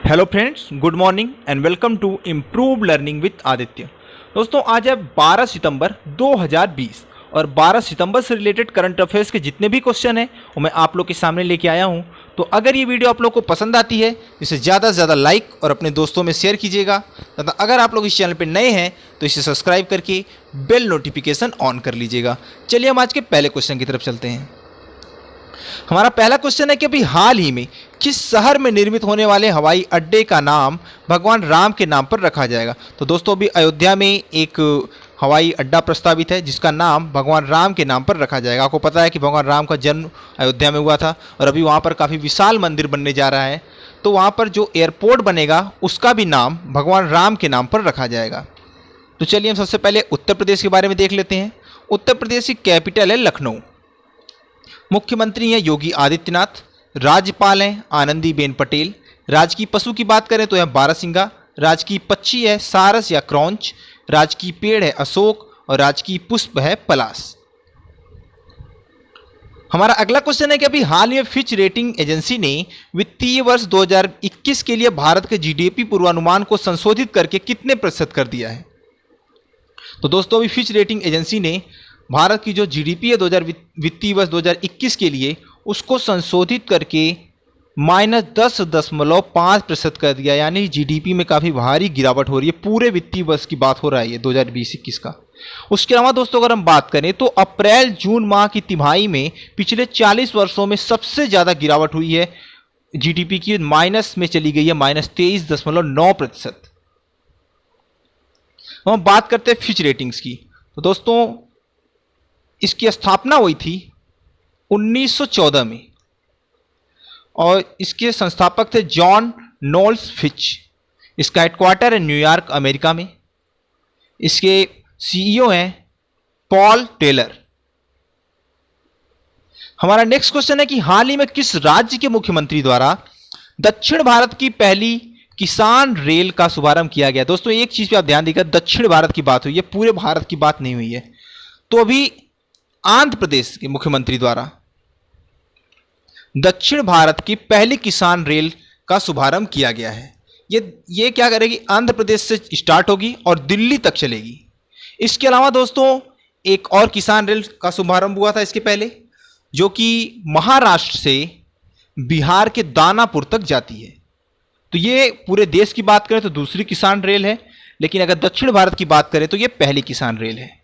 Hello friends, good morning and welcome to improve learning with Aditya. दोस्तों, आज है 12 सितंबर 2020 और 12 सितंबर से रिलेटेड करंट अफेयर्स के जितने भी क्वेश्चन हैं वो मैं आप लोग के सामने लेके आया हूं। तो अगर ये वीडियो आप लोग को पसंद आती है इसे ज़्यादा से ज़्यादा लाइक और अपने दोस्तों में शेयर कीजिएगा तथा अगर आप लोग इस चैनल पर नए हैं तो इसे सब्सक्राइब करके बेल नोटिफिकेशन ऑन कर लीजिएगा। चलिए हम आज के पहले क्वेश्चन की तरफ चलते हैं। हमारा पहला क्वेश्चन है कि अभी हाल ही में किस शहर में निर्मित होने वाले हवाई अड्डे का नाम भगवान राम के नाम पर रखा जाएगा। तो दोस्तों, अभी अयोध्या में एक हवाई अड्डा प्रस्तावित है जिसका नाम भगवान राम के नाम पर रखा जाएगा। आपको पता है कि भगवान राम का जन्म अयोध्या में हुआ था और अभी वहाँ पर काफ़ी विशाल मंदिर बनने जा रहा है। तो वहाँ पर जो एयरपोर्ट बनेगा उसका भी नाम भगवान राम के नाम पर रखा जाएगा। तो चलिए हम सबसे पहले उत्तर प्रदेश के बारे में देख लेते हैं। उत्तर प्रदेश की कैपिटल है लखनऊ। मुख्यमंत्री हैं योगी आदित्यनाथ। राज्यपाल हैं आनंदीबेन पटेल। राजकीय पशु की बात करें तो है बारहसिंगा। राजकीय पक्षी है सारस या क्रॉन्च। राजकीय पेड़ है अशोक और राजकीय पुष्प है पलाश। हमारा अगला क्वेश्चन है कि अभी हाल में फिच रेटिंग एजेंसी ने वित्तीय वर्ष 2021 के लिए भारत के जीडीपी पूर्वानुमान को संशोधित करके कितने प्रतिशत कर दिया है। तो दोस्तों, अभी फिच रेटिंग एजेंसी ने भारत की जो जीडीपी है वित्तीय वर्ष 2021 के लिए उसको संशोधित करके -10.5% कर दिया, यानी जीडीपी में काफ़ी भारी गिरावट हो रही है। पूरे वित्तीय वर्ष की बात हो रहा है ये 2020-21 का। उसके अलावा दोस्तों, अगर हम बात करें तो अप्रैल जून माह की तिमाही में पिछले 40 वर्षों में सबसे ज़्यादा गिरावट हुई है। जीडीपी की माइनस में चली गई है, -23.9%। हम बात करते हैं फिच रेटिंग्स की। तो दोस्तों, इसकी स्थापना हुई थी 1914 में और इसके संस्थापक थे जॉन नोल्स फिच। इसका हेडक्वार्टर है न्यूयॉर्क, अमेरिका में। इसके सीईओ हैं पॉल टेलर। हमारा नेक्स्ट क्वेश्चन है कि हाल ही में किस राज्य के मुख्यमंत्री द्वारा दक्षिण भारत की पहली किसान रेल का शुभारंभ किया गया। दोस्तों, एक चीज पे आप ध्यान दीजिएगा, दक्षिण भारत की बात हुई है, पूरे भारत की बात नहीं हुई है। तो अभी आंध्र प्रदेश के मुख्यमंत्री द्वारा दक्षिण भारत की पहली किसान रेल का शुभारंभ किया गया है। ये क्या करेगी, आंध्र प्रदेश से स्टार्ट होगी और दिल्ली तक चलेगी। इसके अलावा दोस्तों, एक और किसान रेल का शुभारंभ हुआ था इसके पहले, जो कि महाराष्ट्र से बिहार के दानापुर तक जाती है। तो ये पूरे देश की बात करें तो दूसरी किसान रेल है, लेकिन अगर दक्षिण भारत की बात करें तो ये पहली किसान रेल है।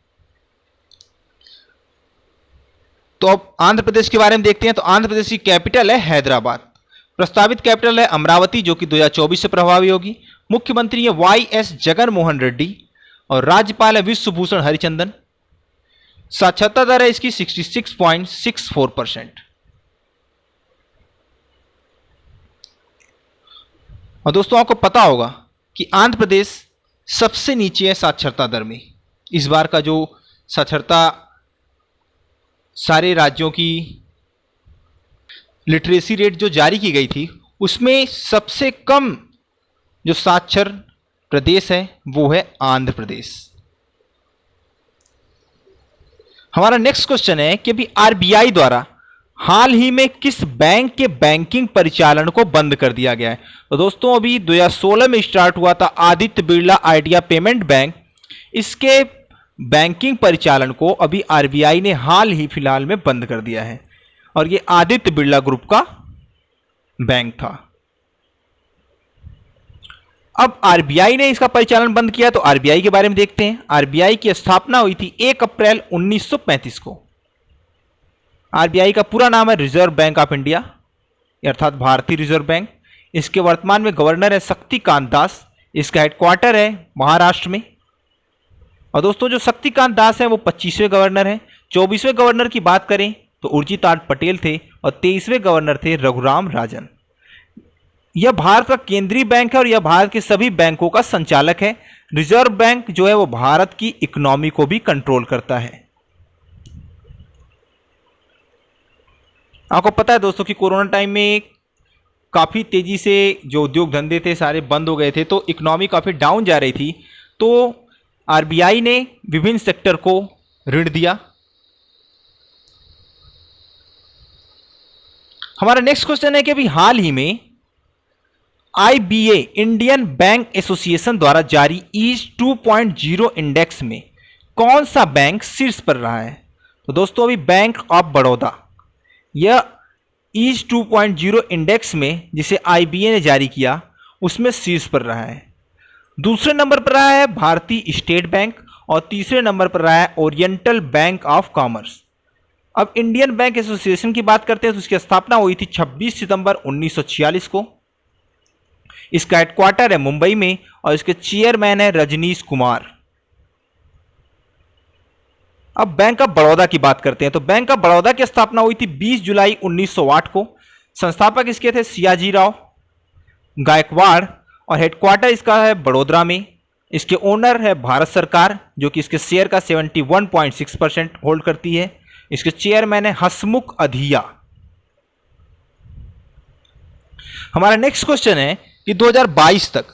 तो अब आंध्र प्रदेश के बारे में देखते हैं। तो आंध्र प्रदेश की कैपिटल है हैदराबाद। प्रस्तावित कैपिटल है अमरावती, जो कि 2024 से प्रभावी होगी। मुख्यमंत्री है वाई.एस. जगन मोहन रेड्डी और राज्यपाल है विश्वभूषण हरिचंदन। साक्षरता दर है इसकी 66.64%। और दोस्तों, आपको पता होगा कि आंध्र प्रदेश सबसे नीचे है साक्षरता दर में। इस बार का जो साक्षरता सारे राज्यों की लिटरेसी रेट जो जारी की गई थी उसमें सबसे कम जो साक्षर प्रदेश है वो है आंध्र प्रदेश। हमारा नेक्स्ट क्वेश्चन है कि अभी आरबीआई द्वारा हाल ही में किस बैंक के बैंकिंग परिचालन को बंद कर दिया गया है। तो दोस्तों, अभी 2016 में स्टार्ट हुआ था Aditya Birla idea payment bank. इसके बैंकिंग परिचालन को अभी आरबीआई ने हाल ही फिलहाल में बंद कर दिया है और ये आदित्य बिरला ग्रुप का बैंक था। अब आरबीआई ने इसका परिचालन बंद किया, तो आरबीआई के बारे में देखते हैं। आरबीआई की स्थापना हुई थी 1 अप्रैल 1935 को। आरबीआई का पूरा नाम है रिजर्व बैंक ऑफ इंडिया, अर्थात भारतीय रिजर्व बैंक। इसके वर्तमान में गवर्नर है शक्तिकांत दास। इसका हेडक्वार्टर है महाराष्ट्र में। और दोस्तों, जो शक्तिकांत दास हैं वो 25वें गवर्नर हैं। 24वें गवर्नर की बात करें तो उर्जित पटेल थे और 23वें गवर्नर थे रघुराम राजन। यह भारत का केंद्रीय बैंक है और यह भारत के सभी बैंकों का संचालक है। रिजर्व बैंक जो है वो भारत की इकोनॉमी को भी कंट्रोल करता है। आपको पता है दोस्तों कि कोरोना टाइम में काफ़ी तेजी से जो उद्योग धंधे थे सारे बंद हो गए थे, तो इकोनॉमी काफ़ी डाउन जा रही थी। तो आरबीआई ने विभिन्न सेक्टर को ऋण दिया। हमारा नेक्स्ट क्वेश्चन है कि अभी हाल ही में IBA इंडियन बैंक एसोसिएशन द्वारा जारी ईज 2.0 इंडेक्स में कौन सा बैंक शीर्ष पर रहा है? तो दोस्तों अभी बैंक ऑफ बड़ौदा यह ईज 2.0 इंडेक्स में जिसे IBA ने जारी किया उसमें शीर्ष पर रहा है। दूसरे नंबर पर रहा है भारतीय स्टेट बैंक और तीसरे नंबर पर रहा है ओरिएंटल बैंक ऑफ कॉमर्स। अब इंडियन बैंक एसोसिएशन की बात करते हैं तो उसकी स्थापना हुई थी 26 सितंबर 1946 को। इसका हेडक्वार्टर है मुंबई में और इसके चेयरमैन है रजनीश कुमार। अब बैंक ऑफ बड़ौदा की बात करते हैं तो बैंक ऑफ बड़ौदा की स्थापना हुई थी 20 जुलाई 1908 को। संस्थापक इसके थे सियाजी राव गायकवाड़ और हेडक्वार्टर इसका है बड़ोदरा में। इसके ओनर है भारत सरकार जो कि इसके शेयर का 71.6% होल्ड करती है। इसके चेयरमैन है हसमुख अधिया। हमारा नेक्स्ट क्वेश्चन है कि 2022 तक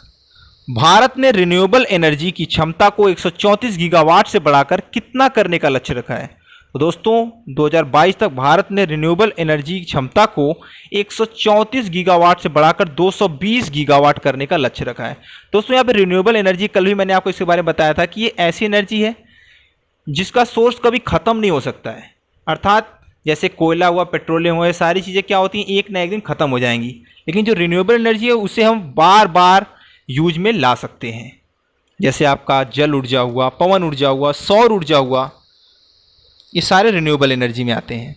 भारत ने रिन्यूएबल एनर्जी की क्षमता को 134 गीगावाट से बढ़ाकर कितना करने का लक्ष्य रखा है? तो दोस्तों 2022 तक भारत ने रिन्यूएबल एनर्जी की क्षमता को 134 गीगावाट से बढ़ाकर 220 गीगावाट करने का लक्ष्य रखा है। दोस्तों यहाँ पे रिन्यूएबल एनर्जी कल भी मैंने आपको इसके बारे में बताया था कि ये ऐसी एनर्जी है जिसका सोर्स कभी खत्म नहीं हो सकता है। अर्थात जैसे कोयला हुआ, पेट्रोलियम हुआ, सारी चीज़ें क्या होती हैं एक ना एक दिन खत्म हो जाएंगी, लेकिन जो रिन्यूएबल एनर्जी है उसे हम बार बार यूज में ला सकते हैं। जैसे आपका जल ऊर्जा हुआ, पवन ऊर्जा हुआ, सौर ऊर्जा हुआ, ये सारे रिन्यूएबल एनर्जी में आते हैं।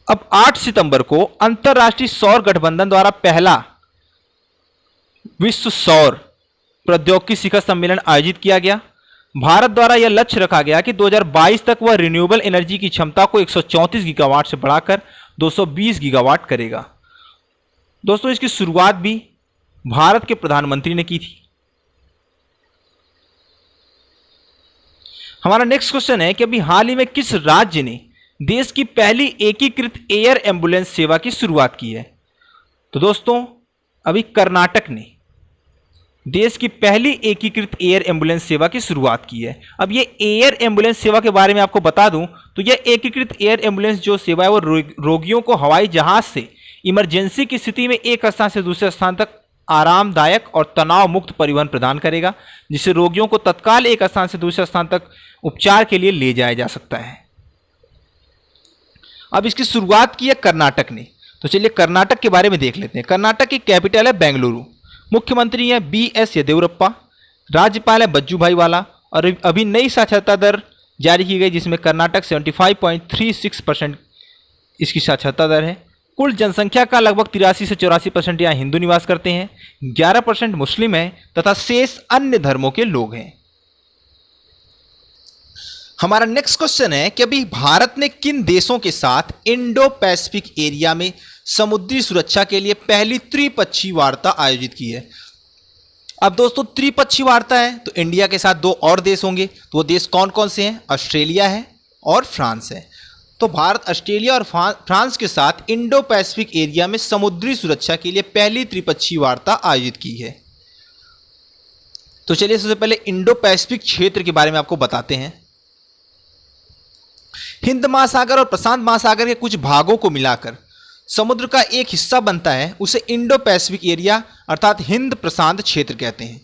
अब 8 सितंबर को अंतर्राष्ट्रीय सौर गठबंधन द्वारा पहला विश्व सौर प्रौद्योगिकी शिखर सम्मेलन आयोजित किया गया। भारत द्वारा यह लक्ष्य रखा गया कि 2022 तक वह रिन्यूएबल एनर्जी की क्षमता को 134 गीगावाट से बढ़ाकर 220 गीगावाट करेगा। दोस्तों इसकी शुरुआत भी भारत के प्रधानमंत्री ने की थी। हमारा नेक्स्ट क्वेश्चन है कि अभी हाल ही में किस राज्य ने देश की पहली एकीकृत एयर एम्बुलेंस सेवा की शुरुआत की है? तो दोस्तों अभी कर्नाटक ने देश की पहली एकीकृत एयर एम्बुलेंस सेवा की शुरुआत की है। अब ये एयर एम्बुलेंस सेवा के बारे में आपको बता दूं तो यह एकीकृत एयर एम्बुलेंस जो सेवा है वो रोगियों को हवाई जहाज से इमरजेंसी की स्थिति में एक स्थान से दूसरे स्थान तक आरामदायक और तनाव मुक्त परिवहन प्रदान करेगा, जिससे रोगियों को तत्काल एक स्थान से दूसरे स्थान तक उपचार के लिए ले जाया जा सकता है। अब इसकी शुरुआत की है कर्नाटक ने, तो चलिए कर्नाटक के बारे में देख लेते हैं। कर्नाटक की कैपिटल है बेंगलुरु, मुख्यमंत्री है BS येदियुरप्पा, राज्यपाल है बज्जूभाई वाला और अभी नई साक्षरता दर जारी की गई जिसमें कर्नाटक 75.36% इसकी साक्षरता दर है। कुल जनसंख्या का लगभग 83 से 84% यहाँ हिंदू निवास करते हैं, 11% मुस्लिम है तथा शेष अन्य धर्मों के लोग हैं। हमारा नेक्स्ट क्वेश्चन है कि अभी भारत ने किन देशों के साथ इंडो पैसिफिक एरिया में समुद्री सुरक्षा के लिए पहली त्रिपक्षीय वार्ता आयोजित की है? अब दोस्तों त्रिपक्षीय वार्ता है तो इंडिया के साथ 2 और देश होंगे, तो वो देश कौन कौन से हैं? ऑस्ट्रेलिया है और फ्रांस है। तो भारत ऑस्ट्रेलिया और फ्रांस के साथ इंडो पैसिफिक एरिया में समुद्री सुरक्षा के लिए पहली त्रिपक्षीय वार्ता आयोजित की है। तो चलिए सबसे पहले इंडो पैसिफिक क्षेत्र के बारे में आपको बताते हैं। हिंद महासागर और प्रशांत महासागर के कुछ भागों को मिलाकर समुद्र का एक हिस्सा बनता है, उसे इंडो पैसिफिक एरिया अर्थात हिंद प्रशांत क्षेत्र कहते हैं।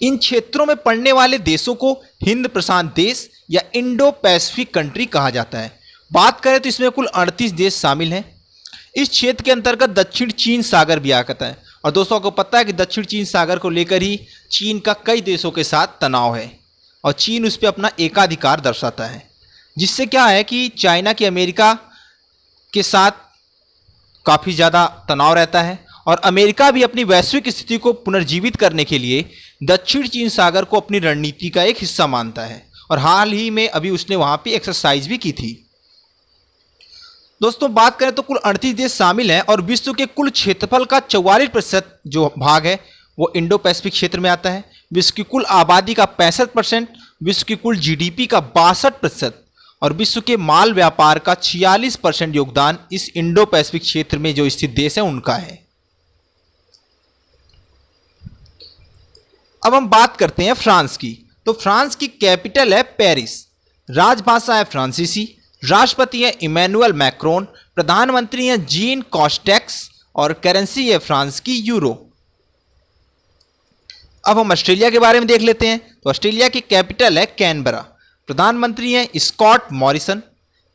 इन क्षेत्रों में पड़ने वाले देशों को हिंद प्रशांत देश या इंडो पैसिफिक कंट्री कहा जाता है। बात करें तो इसमें कुल 38 देश शामिल हैं। इस क्षेत्र के अंतर्गत दक्षिण चीन सागर भी आता है और दोस्तों को पता है कि दक्षिण चीन सागर को लेकर ही चीन का कई देशों के साथ तनाव है और चीन उस पर अपना एकाधिकार दर्शाता है, जिससे क्या है कि चाइना की अमेरिका के साथ काफ़ी ज़्यादा तनाव रहता है और अमेरिका भी अपनी वैश्विक स्थिति को पुनर्जीवित करने के लिए दक्षिण चीन सागर को अपनी रणनीति का एक हिस्सा मानता है और हाल ही में अभी उसने वहाँ पे एक्सरसाइज भी की थी। दोस्तों बात करें तो कुल 38 देश शामिल हैं और विश्व के कुल क्षेत्रफल का 44% जो भाग है वो इंडो पैसिफिक क्षेत्र में आता है। विश्व की कुल आबादी का 65%, विश्व की कुल GDP का 62% और विश्व के माल व्यापार का 46% योगदान इस इंडो पैसिफिक क्षेत्र में जो स्थित देश है उनका है। अब हम बात करते हैं फ्रांस की। तो फ्रांस की कैपिटल है पेरिस, राजभाषा है फ्रांसीसी, राष्ट्रपति है इमैनुअल मैक्रोन, प्रधानमंत्री हैं जीन कॉस्टेक्स और करेंसी है फ्रांस की यूरो। अब हम ऑस्ट्रेलिया के बारे में देख लेते हैं। तो ऑस्ट्रेलिया की कैपिटल है कैनबरा, प्रधानमंत्री हैं स्कॉट मॉरिसन,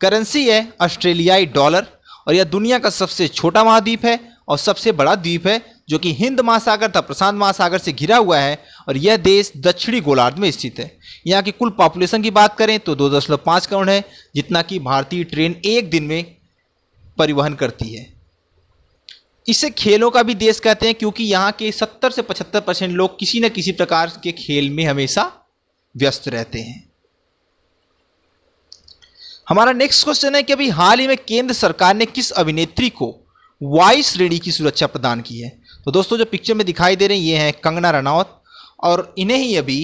करेंसी है ऑस्ट्रेलियाई डॉलर और यह दुनिया का सबसे छोटा महाद्वीप है और सबसे बड़ा द्वीप है जो कि हिंद महासागर तथा प्रशांत महासागर से घिरा हुआ है और यह देश दक्षिणी गोलार्ध में स्थित है। यहाँ की कुल पॉपुलेशन की बात करें तो 2.5 करोड़ है, जितना कि भारतीय ट्रेन एक दिन में परिवहन करती है। इसे खेलों का भी देश कहते हैं क्योंकि यहाँ के 70 से 75% लोग किसी न किसी प्रकार के खेल में हमेशा व्यस्त रहते हैं। हमारा नेक्स्ट क्वेश्चन है कि अभी हाल ही में केंद्र सरकार ने किस अभिनेत्री को वाई श्रेणी की सुरक्षा प्रदान की है। तो दोस्तों जो पिक्चर में दिखाई दे रहे हैं ये हैं कंगना रनौत और इन्हें ही अभी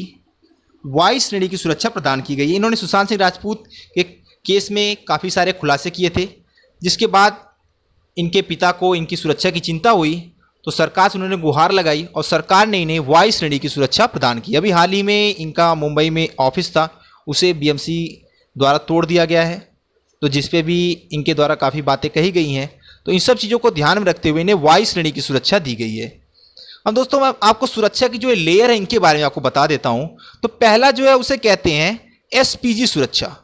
वाई श्रेणी की सुरक्षा प्रदान की गई है। इन्होंने सुशांत सिंह राजपूत के केस में काफ़ी सारे खुलासे किए थे, जिसके बाद इनके पिता को इनकी सुरक्षा की चिंता हुई तो सरकार से उन्होंने गुहार लगाई और सरकार ने इन्हें वाई श्रेणी की सुरक्षा प्रदान की। अभी हाल ही में इनका मुंबई में ऑफिस था, उसे बीएमसी द्वारा तोड़ दिया गया है, तो जिस पे भी इनके द्वारा काफ़ी बातें कही गई हैं। तो इन सब चीज़ों को ध्यान में रखते हुए इन्हें वाई श्रेणी की सुरक्षा दी गई है। अब दोस्तों मैं आपको सुरक्षा की जो लेयर है इनके बारे में आपको बता देता हूँ। तो पहला जो है उसे कहते हैं एसपीजी सुरक्षा।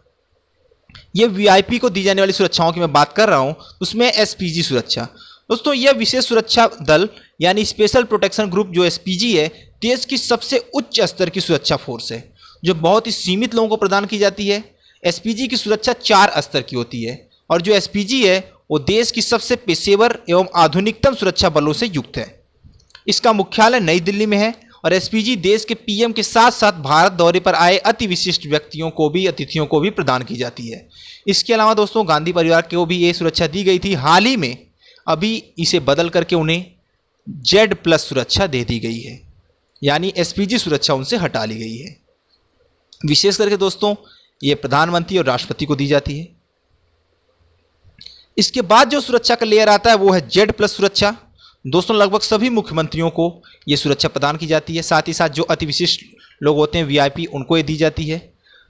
ये वीआईपी को दी जाने वाली सुरक्षाओं की मैं बात कर रहा हूँ, उसमें एसपीजी सुरक्षा। दोस्तों यह विशेष सुरक्षा दल यानी स्पेशल प्रोटेक्शन ग्रुप जो एसपीजी है, देश की सबसे उच्च स्तर की सुरक्षा फोर्स है जो बहुत ही सीमित लोगों को प्रदान की जाती है। एसपीजी की सुरक्षा 4 स्तर की होती है और जो एसपीजी है वो देश की सबसे पेशेवर एवं आधुनिकतम सुरक्षा बलों से युक्त है। इसका मुख्यालय नई दिल्ली में है और एसपीजी देश के पीएम के साथ साथ भारत दौरे पर आए अति विशिष्ट व्यक्तियों को भी, अतिथियों को भी प्रदान की जाती है। इसके अलावा दोस्तों गांधी परिवार को भी ये सुरक्षा दी गई थी, हाल ही में अभी इसे बदल करके उन्हें Z+ सुरक्षा दे दी गई है, यानी एसपीजी सुरक्षा उनसे हटा ली गई है। विशेष करके दोस्तों ये प्रधानमंत्री और राष्ट्रपति को दी जाती है। इसके बाद जो सुरक्षा का लेयर आता है वो है Z+ सुरक्षा। दोस्तों लगभग सभी मुख्यमंत्रियों को ये सुरक्षा प्रदान की जाती है, साथ ही साथ जो अति विशिष्ट लोग होते हैं वीआईपी उनको ये दी जाती है।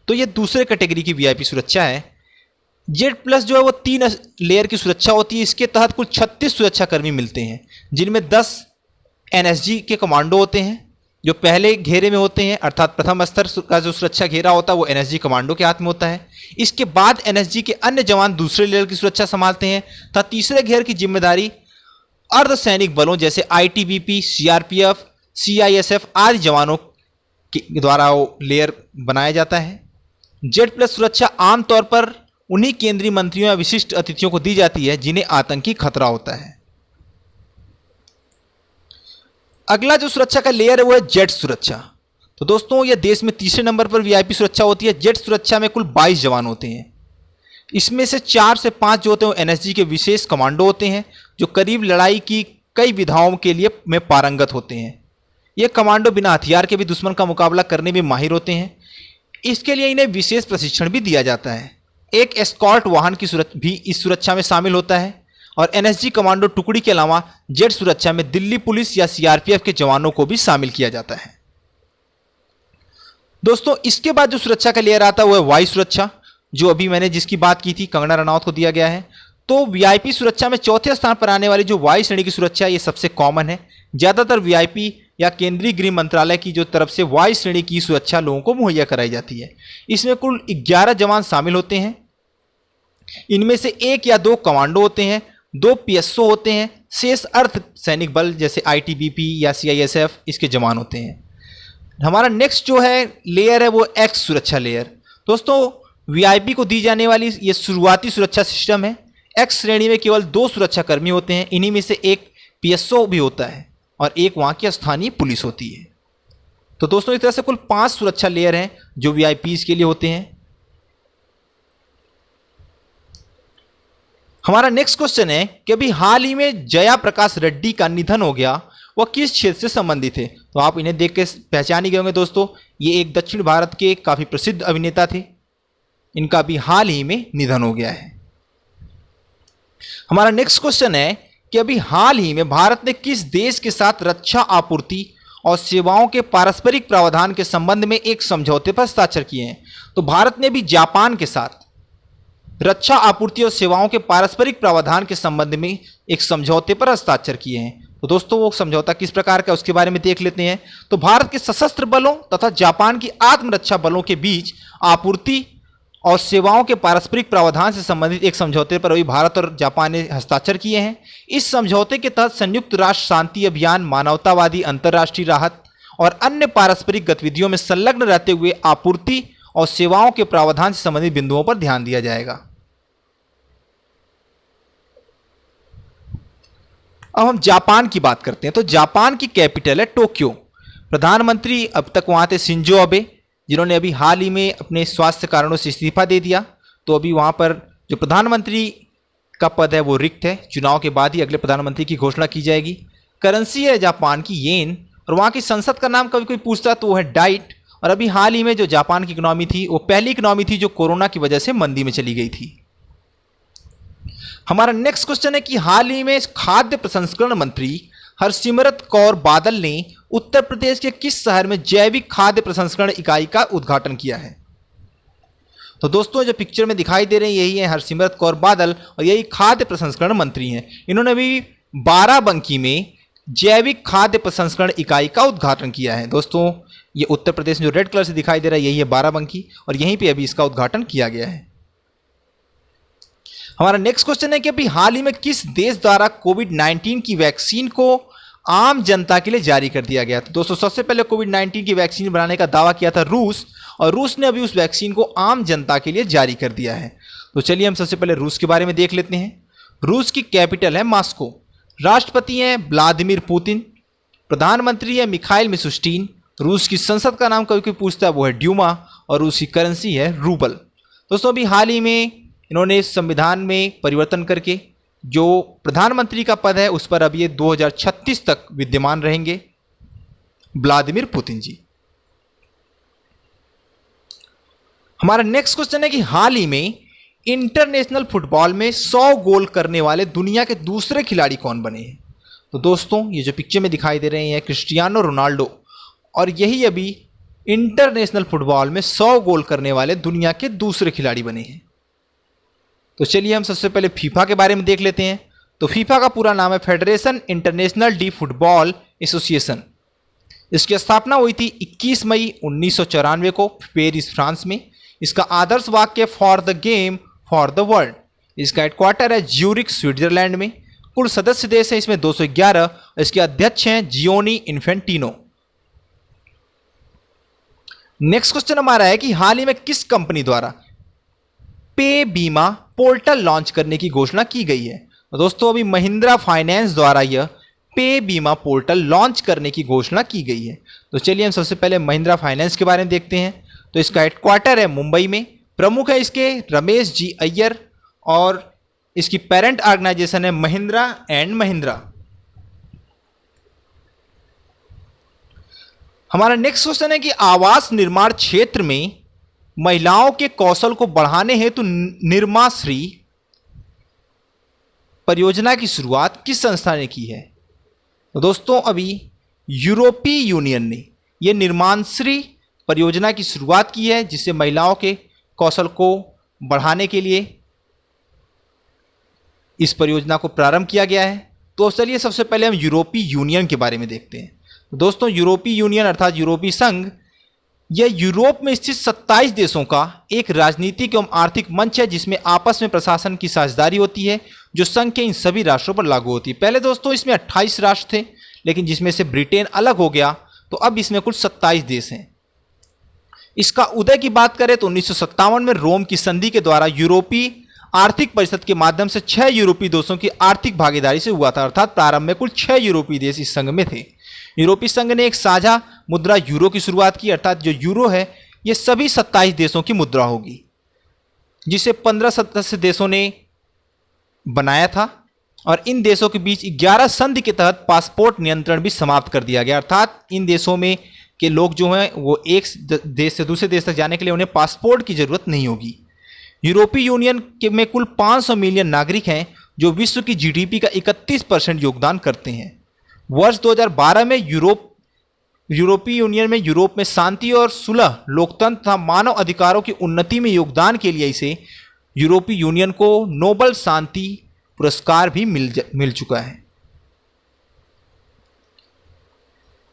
तो ये दूसरे कैटेगरी की वीआईपी सुरक्षा है। Z+ जो है वो 3 लेयर की सुरक्षा होती है। इसके तहत कुल 36 सुरक्षाकर्मी मिलते हैं, जिनमें 10 NSG के कमांडो होते हैं जो पहले घेरे में होते हैं, अर्थात प्रथम स्तर का जो सुरक्षा घेरा होता है वो NSG कमांडो के हाथ में होता है। इसके बाद NSG के अन्य जवान दूसरे लेयर की सुरक्षा संभालते हैं तथा तीसरे घेर की जिम्मेदारी अर्धसैनिक बलों जैसे ITBP, CRPF, CISF आदि जवानों के द्वारा वो लेयर बनाया जाता है। Z+ सुरक्षा आमतौर पर उन्हीं केंद्रीय मंत्रियों या विशिष्ट अतिथियों को दी जाती है जिन्हें आतंकी खतरा होता है। अगला जो सुरक्षा का लेयर है वो है जेट सुरक्षा। तो दोस्तों यह देश में तीसरे नंबर पर वीआईपी सुरक्षा होती है। जेट सुरक्षा में कुल 22 जवान होते हैं। इसमें से 4 से 5 जो होते हैं NSG के विशेष कमांडो होते हैं जो करीब लड़ाई की कई विधाओं के लिए में पारंगत होते हैं। ये कमांडो बिना हथियार के भी दुश्मन का मुकाबला करने में माहिर होते हैं। इसके लिए इन्हें विशेष प्रशिक्षण भी दिया जाता है। एक एस्कॉर्ट वाहन की सुरक्षा भी इस सुरक्षा में शामिल होता है और NSG कमांडो टुकड़ी के अलावा जेट सुरक्षा में दिल्ली पुलिस या CRPF के जवानों को भी शामिल किया जाता है। दोस्तों इसके बाद जो सुरक्षा का लेयर आता है वो है वायु सुरक्षा, जो अभी मैंने जिसकी बात की थी कंगना रनौत को दिया गया है। तो वीआईपी सुरक्षा में चौथे स्थान पर आने वाली जो वायु श्रेणी की सुरक्षा ये सबसे कॉमन है। ज्यादातर वीआईपी या केंद्रीय गृह मंत्रालय की जो तरफ से वायु श्रेणी की सुरक्षा लोगों को मुहैया कराई जाती है। इसमें कुल 11 जवान शामिल होते हैं। इनमें से 1 या 2 कमांडो होते हैं, 2 PSO होते हैं, शेष अर्ध सैनिक बल जैसे ITBP या CISF इसके जवान होते हैं। हमारा नेक्स्ट जो है लेयर है वो एक्स सुरक्षा लेयर। दोस्तों वीआईपी को दी जाने वाली ये शुरुआती सुरक्षा सिस्टम है। एक्स श्रेणी में केवल 2 सुरक्षाकर्मी होते हैं। इन्हीं में से एक PSO भी होता है और एक वहाँ की स्थानीय पुलिस होती है। तो दोस्तों इस तरह से कुल 5 सुरक्षा लेयर हैं जो वीआईपीज के लिए होते हैं। हमारा नेक्स्ट क्वेश्चन है कि अभी हाल ही में जया प्रकाश रेड्डी का निधन हो गया, वह किस क्षेत्र से संबंधित थे। तो आप इन्हें देख के पहचान ही गए होंगे दोस्तों, ये एक दक्षिण भारत के काफी प्रसिद्ध अभिनेता थे। इनका भी हाल ही में निधन हो गया है। हमारा नेक्स्ट क्वेश्चन है कि अभी हाल ही में भारत ने किस देश के साथ रक्षा आपूर्ति और सेवाओं के पारस्परिक प्रावधान के संबंध में एक समझौते पर हस्ताक्षर किए हैं। तो भारत ने भी जापान के साथ रक्षा आपूर्ति और सेवाओं के पारस्परिक प्रावधान के संबंध में एक समझौते पर हस्ताक्षर किए हैं। तो दोस्तों वो समझौता किस प्रकार का उसके बारे में देख लेते हैं। तो भारत के सशस्त्र बलों तथा जापान की आत्मरक्षा बलों के बीच आपूर्ति और सेवाओं के पारस्परिक प्रावधान से संबंधित एक समझौते पर अभी भारत और जापान ने हस्ताक्षर किए हैं। इस समझौते के तहत संयुक्त राष्ट्र शांति अभियान, मानवतावादी अंतर्राष्ट्रीय राहत और अन्य पारस्परिक गतिविधियों में संलग्न रहते हुए आपूर्ति और सेवाओं के प्रावधान से संबंधित बिंदुओं पर ध्यान दिया जाएगा। अब हम जापान की बात करते हैं। तो जापान की कैपिटल है टोक्यो। प्रधानमंत्री अब तक वहां थे शिंजो अबे, जिन्होंने अभी हाल ही में अपने स्वास्थ्य कारणों से इस्तीफा दे दिया। तो अभी वहां पर जो प्रधानमंत्री का पद है वो रिक्त है। चुनाव के बाद ही अगले प्रधानमंत्री की घोषणा की जाएगी। करेंसी है जापान की येन, और वहां की संसद का नाम कभी कोई पूछता तो वो है डाइट। और अभी हाल ही में जो जापान की इकोनॉमी थी वो पहली इकोनॉमी थी जो कोरोना की वजह से मंदी में चली गई थी। हमारा नेक्स्ट क्वेश्चन है कि हाल ही में खाद्य प्रसंस्करण मंत्री हरसिमरत कौर बादल ने उत्तर प्रदेश के किस शहर में जैविक खाद्य प्रसंस्करण इकाई का उद्घाटन किया है। तो दोस्तों जो पिक्चर में दिखाई दे रहे हैं यही है हरसिमरत कौर बादल, और यही खाद्य प्रसंस्करण मंत्री हैं। इन्होंने अभी बाराबंकी में जैविक खाद्य प्रसंस्करण इकाई का उद्घाटन किया है। दोस्तों ये उत्तर प्रदेश में जो रेड कलर से दिखाई दे रहा है यही है बाराबंकी, और यहीं पे अभी इसका उद्घाटन किया गया है। हमारा नेक्स्ट क्वेश्चन है कि अभी हाल ही में किस देश द्वारा कोविड-19 की वैक्सीन को आम जनता के लिए जारी कर दिया गया। तो दोस्तों सबसे पहले कोविड-19 की वैक्सीन बनाने का दावा किया था रूस, और रूस ने अभी उस वैक्सीन को आम जनता के लिए जारी कर दिया है। तो चलिए हम सबसे पहले रूस के बारे में देख लेते हैं। रूस की कैपिटल है मॉस्को। राष्ट्रपति हैं व्लादिमीर पुतिन। प्रधानमंत्री है मिखाइल मिशुस्टिन। रूस की संसद का नाम कभी कोई पूछता है वो है ड्यूमा, और रूस की करेंसी है रूबल। दोस्तों अभी हाल ही में इन्होंने संविधान में परिवर्तन करके जो प्रधानमंत्री का पद है उस पर अब ये 2036 तक विद्यमान रहेंगे व्लादिमीर पुतिन जी। हमारा नेक्स्ट क्वेश्चन है कि हाल ही में इंटरनेशनल फुटबॉल में 100 गोल करने वाले दुनिया के दूसरे खिलाड़ी कौन बने हैं। तो दोस्तों ये जो पिक्चर में दिखाई दे रहे हैं क्रिस्टियानो रोनाल्डो, और यही अभी इंटरनेशनल फुटबॉल में 100 गोल करने वाले दुनिया के दूसरे खिलाड़ी बने हैं। तो चलिए हम सबसे पहले फीफा के बारे में देख लेते हैं। तो फीफा का पूरा नाम है federation international D football association. इसकी स्थापना हुई थी 21 मई 1994 को पेरिस फ्रांस में। इसका आदर्श वाक्य for the game for the world. इसका हेडक्वार्टर है ज्यूरिक स्विट्जरलैंड में। कुल सदस्य देश है इसमें 211। इसके अध्यक्ष हैं जियोनी इन्फेंटिनो। नेक्स्ट क्वेश्चन हमारा है कि हाल ही में किस कंपनी द्वारा पे बीमा पोर्टल लॉन्च करने की घोषणा की गई है। तो दोस्तों अभी महिंद्रा फाइनेंस द्वारा यह पे बीमा पोर्टल लॉन्च करने की घोषणा की गई है। तो चलिए हम सबसे पहले महिंद्रा फाइनेंस के बारे में देखते हैं। तो इसका हेडक्वार्टर है मुंबई में। प्रमुख है इसके रमेश जी अय्यर, और इसकी पेरेंट ऑर्गेनाइजेशन है महिंद्रा एंड महिंद्रा। हमारा नेक्स्ट क्वेश्चन है कि आवास निर्माण क्षेत्र में महिलाओं के कौशल को बढ़ाने हेतु निर्माश्री परियोजना की शुरुआत किस संस्था ने की है। तो दोस्तों अभी यूरोपीय यूनियन ने यह निर्माश्री परियोजना की शुरुआत की है, जिससे महिलाओं के कौशल को बढ़ाने के लिए इस परियोजना को प्रारंभ किया गया है। तो चलिए सबसे पहले हम यूरोपीय यूनियन के बारे में देखते हैं। दोस्तों यूरोपीय यूनियन अर्थात यूरोपीय संघ यह यूरोप में स्थित 27 देशों का एक राजनीतिक एवं आर्थिक मंच है, जिसमें आपस में प्रशासन की साझेदारी होती है, जो संघ के इन सभी राष्ट्रों पर लागू होती है। पहले दोस्तों इसमें 28 राष्ट्र थे, लेकिन जिसमें से ब्रिटेन अलग हो गया, तो अब इसमें कुल 27 देश हैं। इसका उदय की बात करें तो 1957 में रोम की संधि के द्वारा यूरोपीय आर्थिक परिषद के माध्यम से 6 यूरोपीय देशों की आर्थिक भागीदारी से हुआ था। अर्थात प्रारंभ में कुल 6 यूरोपीय देश इस संघ में थे। यूरोपीय संघ ने एक साझा मुद्रा यूरो की शुरुआत की, अर्थात जो यूरो है ये सभी 27 देशों की मुद्रा होगी, जिसे 15 सदस्य देशों ने बनाया था। और इन देशों के बीच 11 संधि के तहत पासपोर्ट नियंत्रण भी समाप्त कर दिया गया। अर्थात इन देशों में के लोग जो हैं वो एक देश से दूसरे देश तक जाने के लिए उन्हें पासपोर्ट की जरूरत नहीं होगी। यूरोपीय यूनियन में कुल 500 मिलियन नागरिक हैं, जो विश्व की जीडीपी का 31% योगदान करते हैं। वर्ष 2012 में यूरोपीय यूनियन में यूरोप में शांति और सुलह, लोकतंत्र तथा मानव अधिकारों की उन्नति में योगदान के लिए इसे यूरोपीय यूनियन को नोबल शांति पुरस्कार भी मिल चुका है।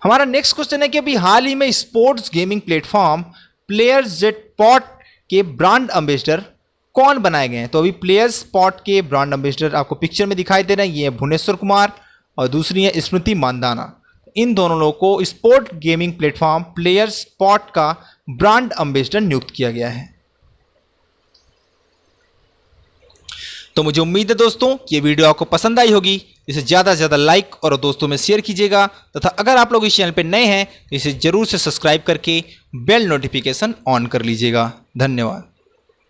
हमारा नेक्स्ट क्वेश्चन है कि अभी हाल ही में स्पोर्ट्स गेमिंग प्लेटफॉर्म प्लेयर्स जेटपॉट के ब्रांड एम्बेसडर कौन बनाए गए हैं? तो अभी प्लेयर्स स्पॉट के ब्रांड एम्बेसडर आपको पिक्चर में दिखाई दे रहे हैं, ये है भुवनेश्वर कुमार और दूसरी है स्मृति मानदाना। इन दोनों लोगों को sport gaming platform players spot का ब्रांड एम्बेसडर नियुक्त किया गया है। तो मुझे उम्मीद है दोस्तों कि ये वीडियो आपको पसंद आई होगी। इसे ज़्यादा से ज़्यादा लाइक और दोस्तों में शेयर कीजिएगा तथा अगर आप लोग इस चैनल पर नए हैं तो इसे जरूर से सब्सक्राइब करके बेल नोटिफिकेशन ऑन कर लीजिएगा। धन्यवाद।